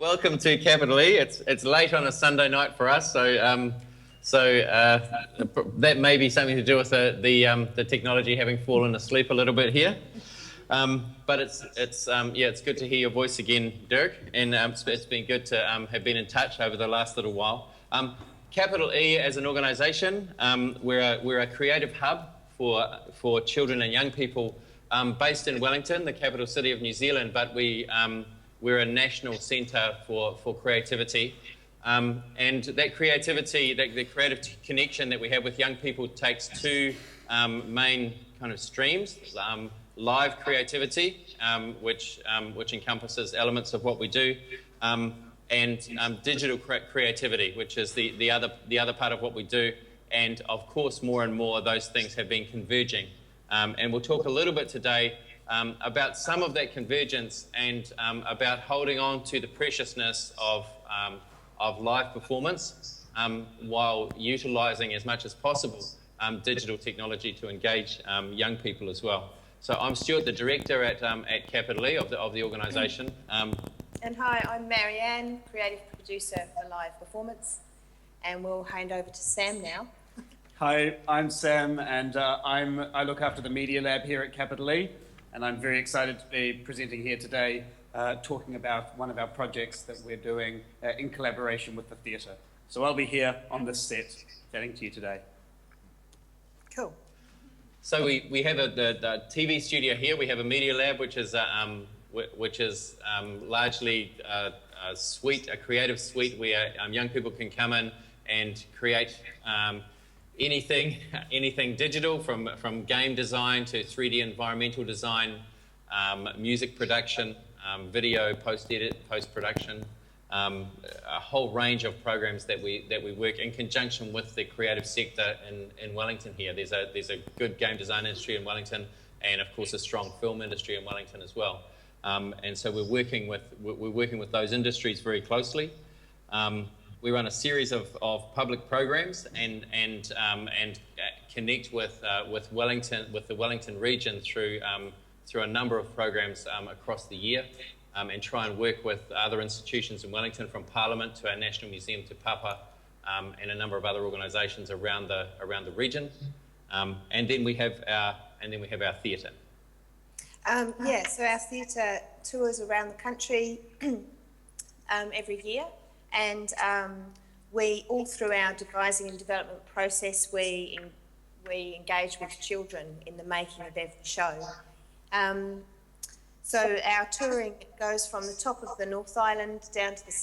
Welcome to Capital E. It's late on a Sunday night for us, so that may be something to do with the technology having fallen asleep a little bit here. But it's good to hear your voice again, Dirk, and it's been good to have been in touch over the last little while. Capital E as an organisation, we're a creative hub for children and young people based in Wellington, the capital city of New Zealand, but we're a national centre for creativity. And that creativity, the creative connection that we have with young people takes two main kind of streams. Live creativity, which encompasses elements of what we do, and digital creativity, which is the other part of what we do. And of course, more and more those things have been converging. And we'll talk a little bit today about some of that convergence and about holding on to the preciousness of live performance while utilising as much as possible digital technology to engage young people as well. So I'm Stuart, the director at Capital E of the organisation. And hi, I'm Marianne, creative producer for live performance, and we'll hand over to Sam now. Hi, I'm Sam, and I look after the Media Lab here at Capital E, and I'm very excited to be presenting here today, talking about one of our projects that we're doing in collaboration with the theatre. So I'll be here on this set, chatting to you today. Cool. So we have the TV studio here. We have a Media Lab, which is largely a suite, a creative suite where young people can come in and create anything digital, from game design to 3D environmental design, music production, video post-edit, post-production, a whole range of programs that we work in conjunction with the creative sector in Wellington here. There's a good game design industry in Wellington, and of course a strong film industry in Wellington as well. And so we're working with those industries very closely. We run a series of public programs and connect with Wellington, with the Wellington region through a number of programs across the year, and try and work with other institutions in Wellington, from Parliament to our National Museum to Papa, and a number of other organisations around the region. And then we have our theatre. So our theatre tours around the country every year. And we, all through our devising and development process, we engage with children in the making of every show. So our touring goes from the top of the North Island down to the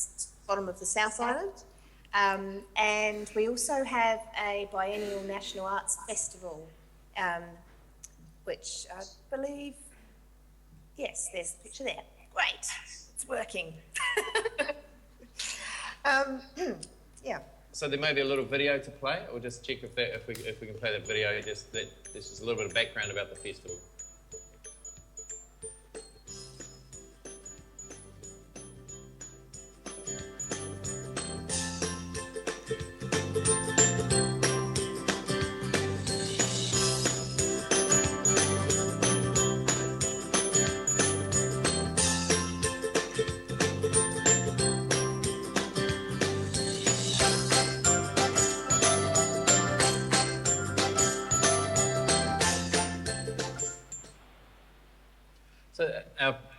bottom of the South Island. And we also have a biennial National Arts Festival, which I believe, yes, there's a picture there. Great, it's working. Yeah. So there may be a little video to play. We'll just check if we can play that video. This is a little bit of background about the festival.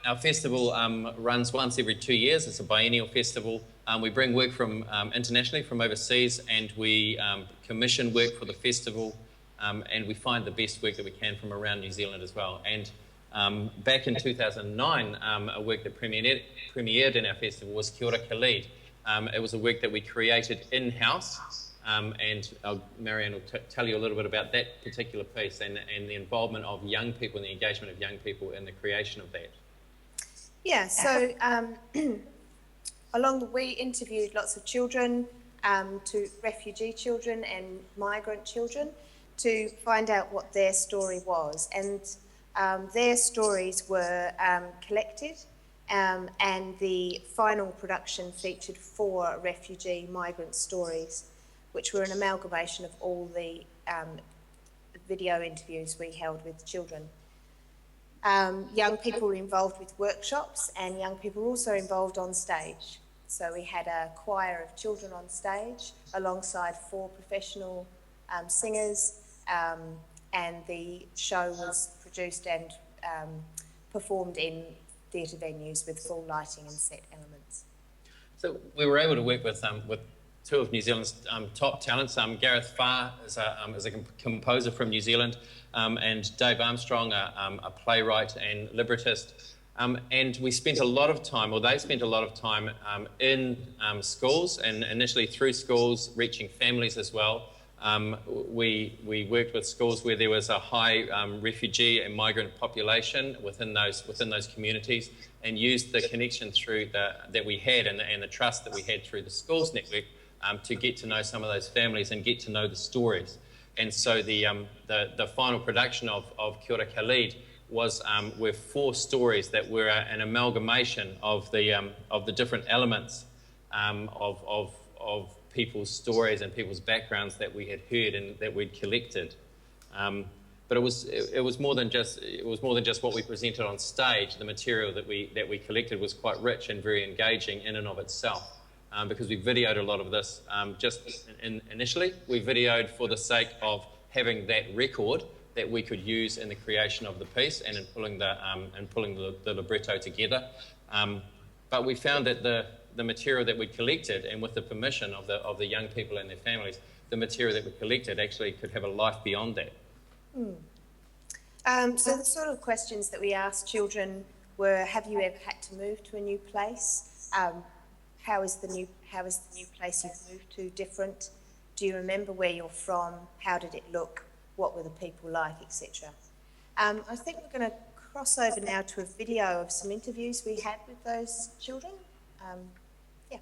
Our festival runs once every 2 years. It's a biennial festival. We bring work from internationally, from overseas, and we commission work for the festival, and we find the best work that we can from around New Zealand as well. And back in 2009, a work that premiered in our festival was Kia ora Khalid. It was a work that we created in-house, and Marianne will tell you a little bit about that particular piece and the involvement of young people and the engagement of young people in the creation of that. Yeah, so we interviewed lots of children, to refugee children and migrant children, to find out what their story was. And their stories were collected, and the final production featured 4 refugee migrant stories, which were an amalgamation of all the video interviews we held with children. Young people were involved with workshops, and young people were also involved on stage. So we had a choir of children on stage alongside 4 professional singers, and the show was produced and performed in theatre venues with full lighting and set elements. So we were able to work with 2 of New Zealand's top talents. Gareth Farr is a composer from New Zealand, and Dave Armstrong, a playwright and librettist. And we spent a lot of time, or they spent a lot of time in schools, and initially through schools, reaching families as well. We worked with schools where there was a high refugee and migrant population within those communities, and used the connection through that we had and the trust that we had through the schools network to get to know some of those families and get to know the stories. And so the final production of Kia ora Khalid were 4 stories that were an amalgamation of the different elements of people's stories and people's backgrounds that we had heard and that we'd collected. But it was more than just what we presented on stage. The material that we collected was quite rich and very engaging in and of itself. Because we videoed a lot of this initially. We videoed for the sake of having that record that we could use in the creation of the piece and in pulling the libretto together. But we found that the material that we collected, and with the permission of the young people and their families, the material that we collected actually could have a life beyond that. So the sort of questions that we asked children were: have you ever had to move to a new place? How is the new place you've moved to different? Do you remember where you're from? How did it look? What were the people like, etc. I think we're going to cross over now to a video of some interviews we had with those children. Yeah.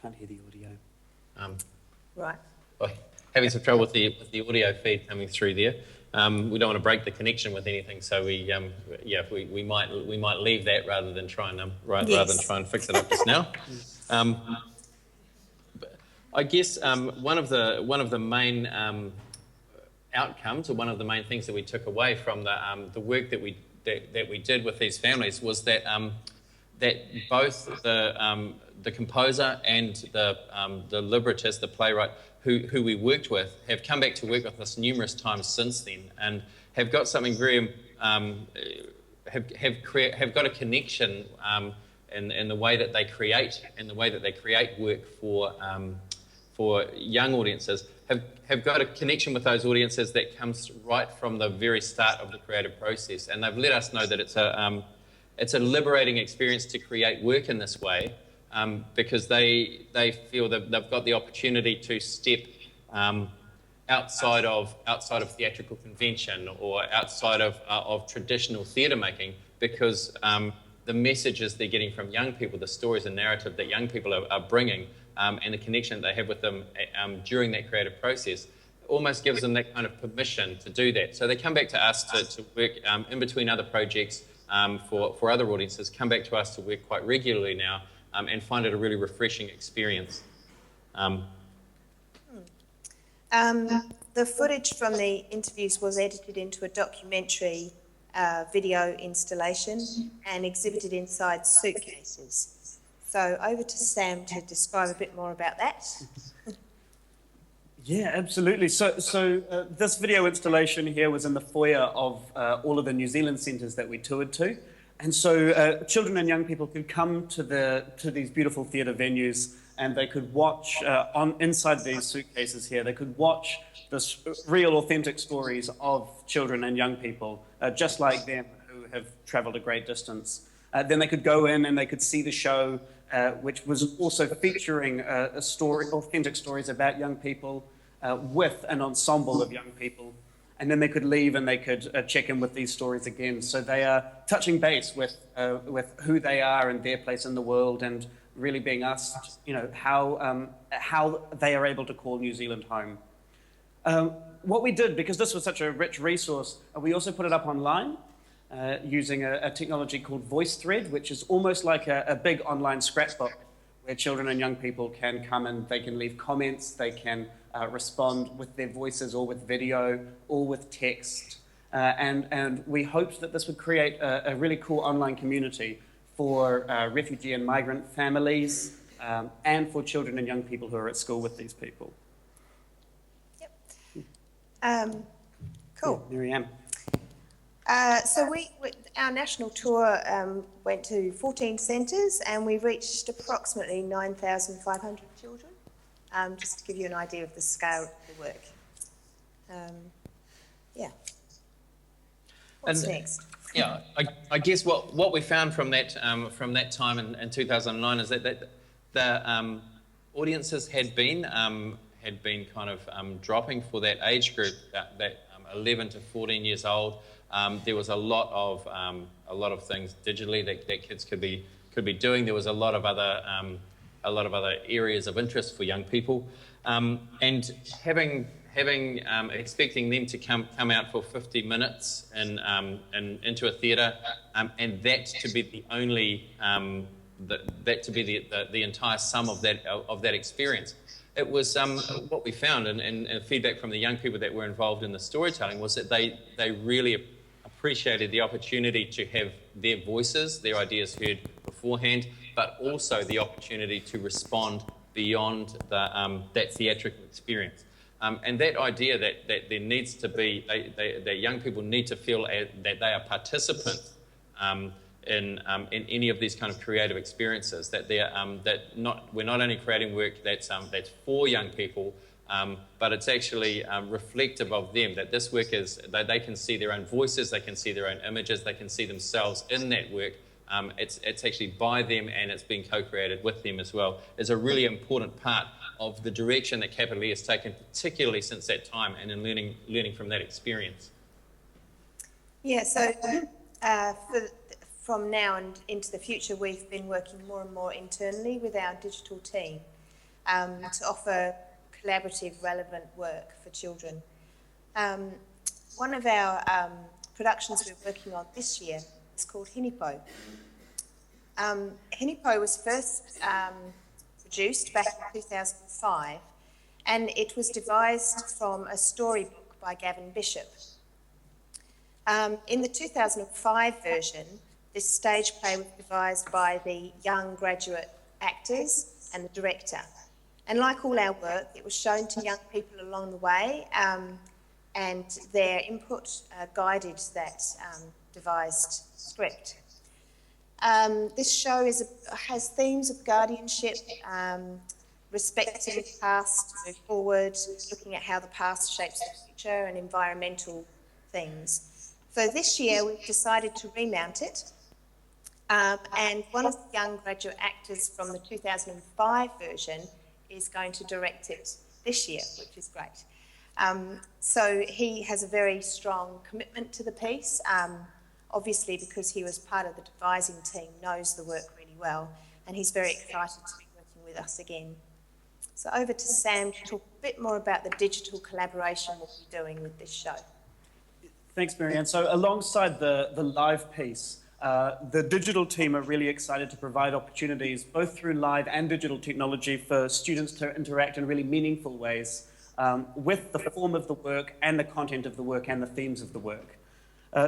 Can't hear the audio. Right. Well, having some trouble with the audio feed coming through there. We don't want to break the connection with anything, so we might leave that rather than try and fix it up just now. I guess one of the main outcomes, or one of the main things that we took away from the work that we did with these families was that both the composer and the librettist, the playwright, who we worked with, have come back to work with us numerous times since then, and have got something very have got a connection in the way that they create, and the way that they create work for young audiences. Have got a connection with those audiences that comes right from the very start of the creative process, and they've let us know that it's a liberating experience to create work in this way, because they feel that they've got the opportunity to step outside of theatrical convention, or outside of traditional theatre making, because the messages they're getting from young people, the stories and narrative that young people are bringing, and the connection they have with them during that creative process, almost gives them that kind of permission to do that. So they come back to us to work in between other projects for other audiences, come back to us to work quite regularly now, and find it a really refreshing experience. The footage from the interviews was edited into a documentary video installation and exhibited inside suitcases. So over to Sam to describe a bit more about that. Yeah, absolutely. So this video installation here was in the foyer of all of the New Zealand centres that we toured to. And so children and young people could come to these beautiful theatre venues, and they could watch inside these suitcases here, they could watch the real authentic stories of children and young people, just like them, who have travelled a great distance. Then they could go in and they could see the show, which was also featuring authentic stories about young people, with an ensemble of young people. and then they could leave and they could check in with these stories again. So they are touching base with who they are and their place in the world, and really being asked, you know, how they are able to call New Zealand home. What we did, because this was such a rich resource, we also put it up online using a technology called VoiceThread, which is almost like a big online scrapbook where children and young people can come and they can leave comments, they can respond with their voices or with video or with text. And we hoped that this would create a really cool online community for refugee and migrant families and for children and young people who are at school with these people. Cool. Yeah, Miriam. So our national tour went to 14 centres and we reached approximately 9,500 children, just to give you an idea of the scale of the work. Yeah. What's next? Yeah, I guess what we found from that time in 2009 is that the audiences had been kind of dropping for that age group, that 11 to 14 years old. There was a lot of things digitally that kids could be doing. There was a lot of other areas of interest for young people, and expecting them to come out for 50 minutes into a theatre, and that to be the only that to be the entire sum of that experience. It was what we found, and feedback from the young people that were involved in the storytelling, was that they really appreciated the opportunity to have their voices, their ideas heard beforehand, but also the opportunity to respond beyond that theatrical experience. And that idea that there needs to be, that young people need to feel that they are participants in any of these kind of creative experiences, that we're not only creating work that's for young people, but it's actually reflective of them, that this work is, that they can see their own voices, they can see their own images, they can see themselves in that work. It's actually by them, and it's being co-created with them as well, is a really important part of the direction that Capital E has taken, particularly since that time, and in learning from that experience. Yeah, so from now and into the future, we've been working more and more internally with our digital team to offer collaborative, relevant work for children. One of our productions we're working on this year is called Hinipo. Hinipo was first produced back in 2005, and it was devised from a storybook by Gavin Bishop. In the 2005 version, this stage play was devised by the young graduate actors and the director. And like all our work, it was shown to young people along the way, and their input guided that devised script. This show has themes of guardianship, respecting the past, move forward, looking at how the past shapes the future, and environmental things. So this year we've decided to remount it, and one of the young graduate actors from the 2005 version is going to direct it this year, which is great. So he has a very strong commitment to the piece, obviously because he was part of the devising team, knows the work really well, and he's very excited to be working with us again. So over to Sam to talk a bit more about the digital collaboration we'll be doing with this show. Thanks, Marianne. So alongside the live piece, the digital team are really excited to provide opportunities, both through live and digital technology, for students to interact in really meaningful ways with the form of the work and the content of the work and the themes of the work.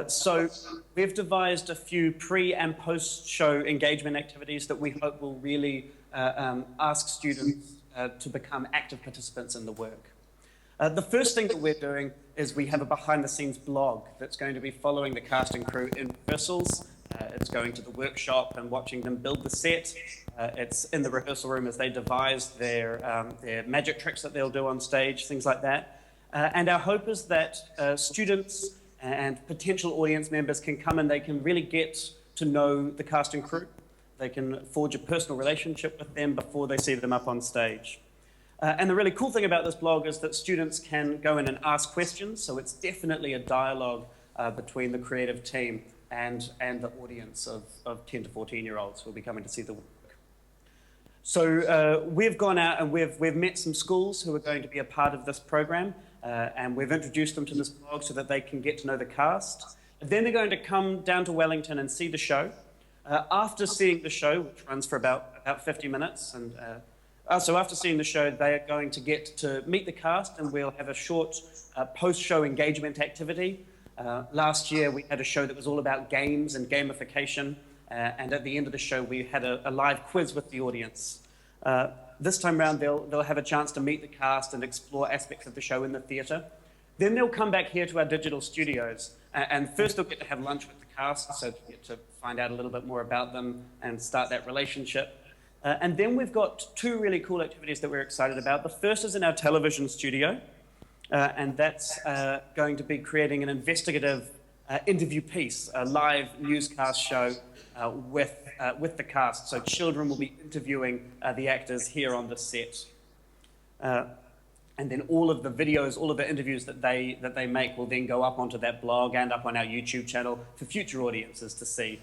So we've devised a few pre- and post-show engagement activities that we hope will really ask students to become active participants in the work. The first thing that we're doing is we have a behind-the-scenes blog that's going to be following the cast and crew in rehearsals. It's going to the workshop and watching them build the set. It's in the rehearsal room as they devise their magic tricks that they'll do on stage, things like that. And our hope is that students and potential audience members can come and they can really get to know the cast and crew. They can forge a personal relationship with them before they see them up on stage. And the really cool thing about this blog is that students can go in and ask questions, so it's definitely a dialogue between the creative team and the audience of 10 to 14-year-olds who will be coming to see the work. So we've gone out and we've met some schools who are going to be a part of this program, and we've introduced them to this blog so that they can get to know the cast. Then they're going to come down to Wellington and see the show. After seeing the show, which runs for about 50 minutes, and so after seeing the show, they are going to get to meet the cast, and we'll have a short post-show engagement activity. Last year, we had a show that was all about games and gamification, and at the end of the show, we had a live quiz with the audience. This time around, they'll have a chance to meet the cast and explore aspects of the show in the theatre. Then they'll come back here to our digital studios, and first they'll get to have lunch with the cast, so to get to find out a little bit more about them and start that relationship. And then we've got two really cool activities that we're excited about. The first is in our television studio, and that's going to be creating an investigative interview piece, a live newscast show with the cast. So children will be interviewing the actors here on the set. And then all of the videos, all of the interviews that they make will then go up onto that blog and up on our YouTube channel for future audiences to see.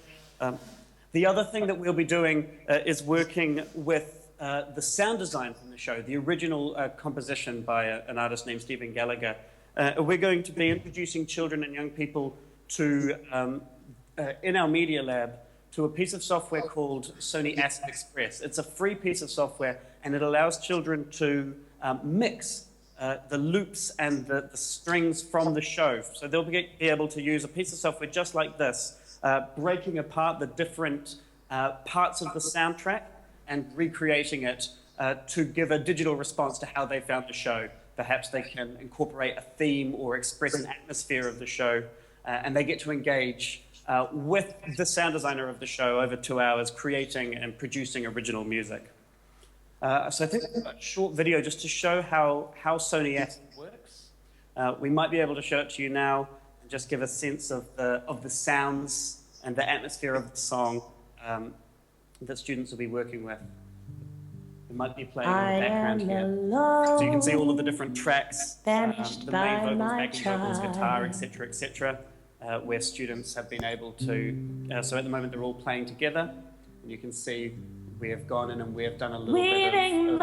The other thing that we'll be doing is working with the sound design from the show, the original composition by an artist named Stephen Gallagher. We're going to be introducing children and young people to, in our media lab, to a piece of software called Sony Asset Express. It's a free piece of software, and it allows children to mix the loops and the strings from the show. So they'll be able to use a piece of software just like this, breaking apart the different parts of the soundtrack and recreating it to give a digital response to how they found the show. Perhaps they can incorporate a theme or express an atmosphere of the show, and they get to engage with the sound designer of the show over 2 hours, creating and producing original music. So I think a short video just to show how Sony Asset works. We might be able to show it to you now and just give a sense of the sounds and the atmosphere of the song that students will be working with. It might be playing in the background here. So you can see all of the different tracks, the main vocals, backing vocals, guitar, etc., where students have been able to, so at the moment they're all playing together, and you can see we have gone in and we have done a little bit of manipulating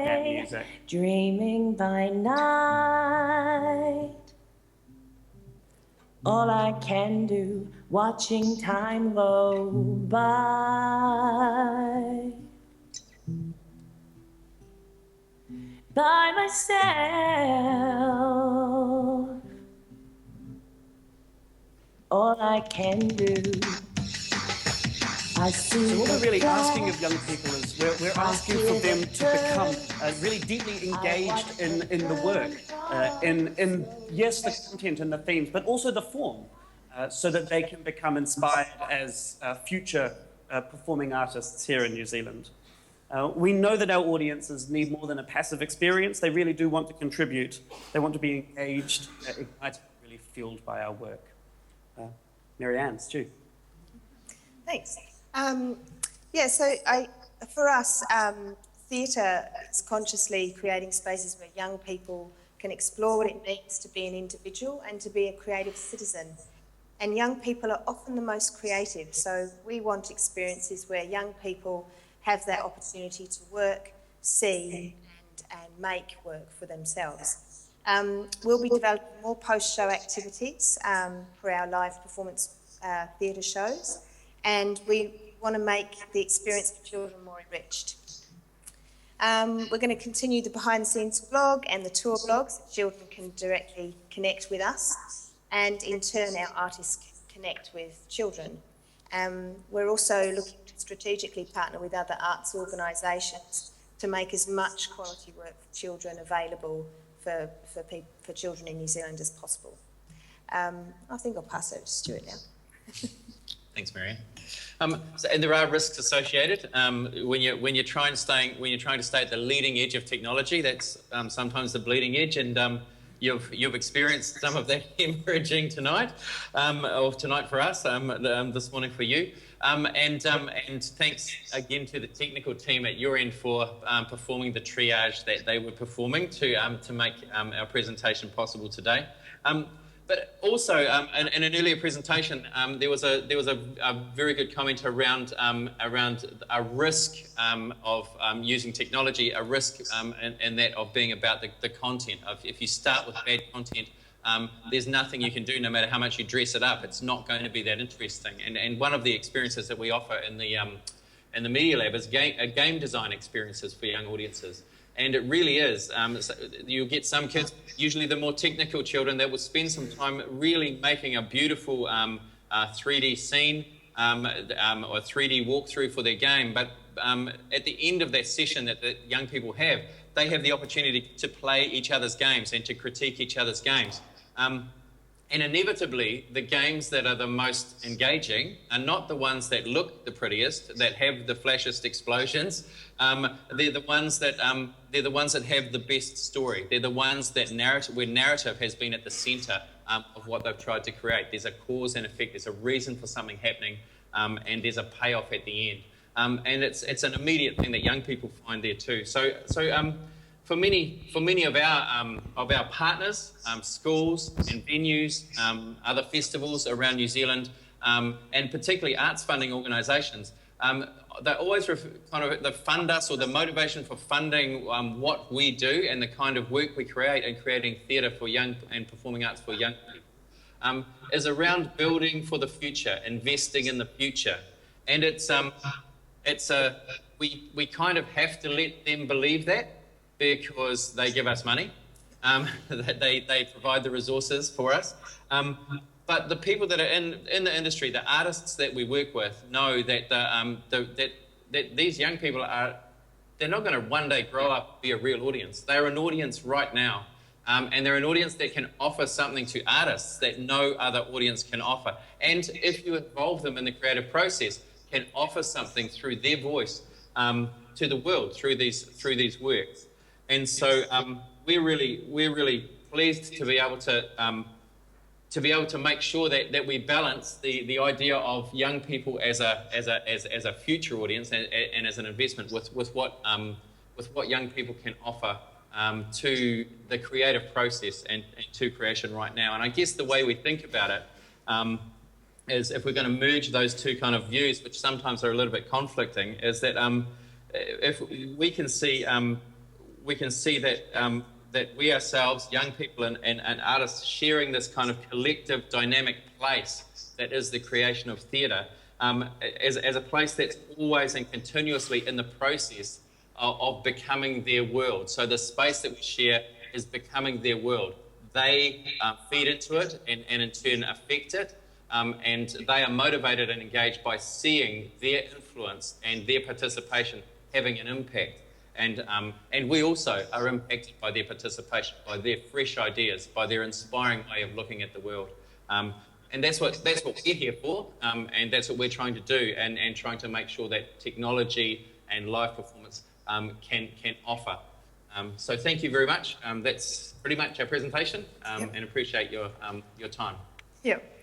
that music. Dreaming by night, all I can do, watching time go by myself, all I can do. So what we're really asking of young people is we're asking for them to become really deeply engaged in the work, in yes, the content and the themes, but also the form, so that they can become inspired as future performing artists here in New Zealand. We know that our audiences need more than a passive experience. They really do want to contribute. They want to be engaged, ignited, really fueled by our work. Marianne, Stu. Thanks. Yeah, so for us, theatre is consciously creating spaces where young people can explore what it means to be an individual and to be a creative citizen. And young people are often the most creative, so we want experiences where young people have that opportunity to work, see, and make work for themselves. We'll be developing more post-show activities for our live performance theatre shows, and we want to make the experience for children more enriched. We're going to continue the behind-the-scenes blog and the tour blogs so children can directly connect with us, and in turn our artists can connect with children. We're also looking to strategically partner with other arts organisations to make as much quality work for children available for children in New Zealand as possible. I think I'll pass over to Stuart now. Thanks, Marianne. And there are risks associated when you're trying to stay at the leading edge of technology. That's sometimes the bleeding edge, and you've experienced some of that hemorrhaging tonight, or tonight for us, this morning for you. And thanks again to the technical team at your end for performing the triage that they were performing to make our presentation possible today. But also, in an earlier presentation, there was a very good comment around a risk of using technology, a risk in that of being about the content. If you start with bad content, there's nothing you can do, no matter how much you dress it up. It's not going to be that interesting. And one of the experiences that we offer in the Media Lab is game design experiences for young audiences. And it really is. So you'll get some kids, usually the more technical children, that will spend some time really making a beautiful 3D scene or 3D walkthrough for their game. But at the end of that session that the young people have, they have the opportunity to play each other's games and to critique each other's games. And inevitably, the games that are the most engaging are not the ones that look the prettiest, that have the flashiest explosions. They're the ones that have the best story. They're the ones that where narrative has been at the centre of what they've tried to create. There's a cause and effect. There's a reason for something happening, and there's a payoff at the end. And it's an immediate thing that young people find there too. So for many of our partners, schools and venues, other festivals around New Zealand, and particularly arts funding organisations, they always they fund us, or the motivation for funding what we do and the kind of work we create in creating theatre for young and performing arts for young people, is around building for the future, investing in the future, and we kind of have to let them believe that, because they give us money, they provide the resources for us. But the people that are in the industry, the artists that we work with, know that that these young people they're not going to one day grow up and be a real audience. They're an audience right now. And they're an audience that can offer something to artists that no other audience can offer. And if you involve them in the creative process, can offer something through their voice to the world through these works. And so we're really pleased to be able to make sure that we balance the idea of young people as a future audience and as an investment with what young people can offer to the creative process and to creation right now. And I guess the way we think about it is, if we're going to merge those two kind of views, which sometimes are a little bit conflicting, is that if we can see that we ourselves, young people and artists, sharing this kind of collective dynamic place that is the creation of theatre, as a place that's always and continuously in the process of becoming their world. So the space that we share is becoming their world. They feed into it and in turn affect it, and they are motivated and engaged by seeing their influence and their participation having an impact. And we also are impacted by their participation, by their fresh ideas, by their inspiring way of looking at the world. And that's what we're here for, and that's what we're trying to do, and trying to make sure that technology and live performance can offer. So thank you very much. That's pretty much our presentation, and appreciate your time. Yep.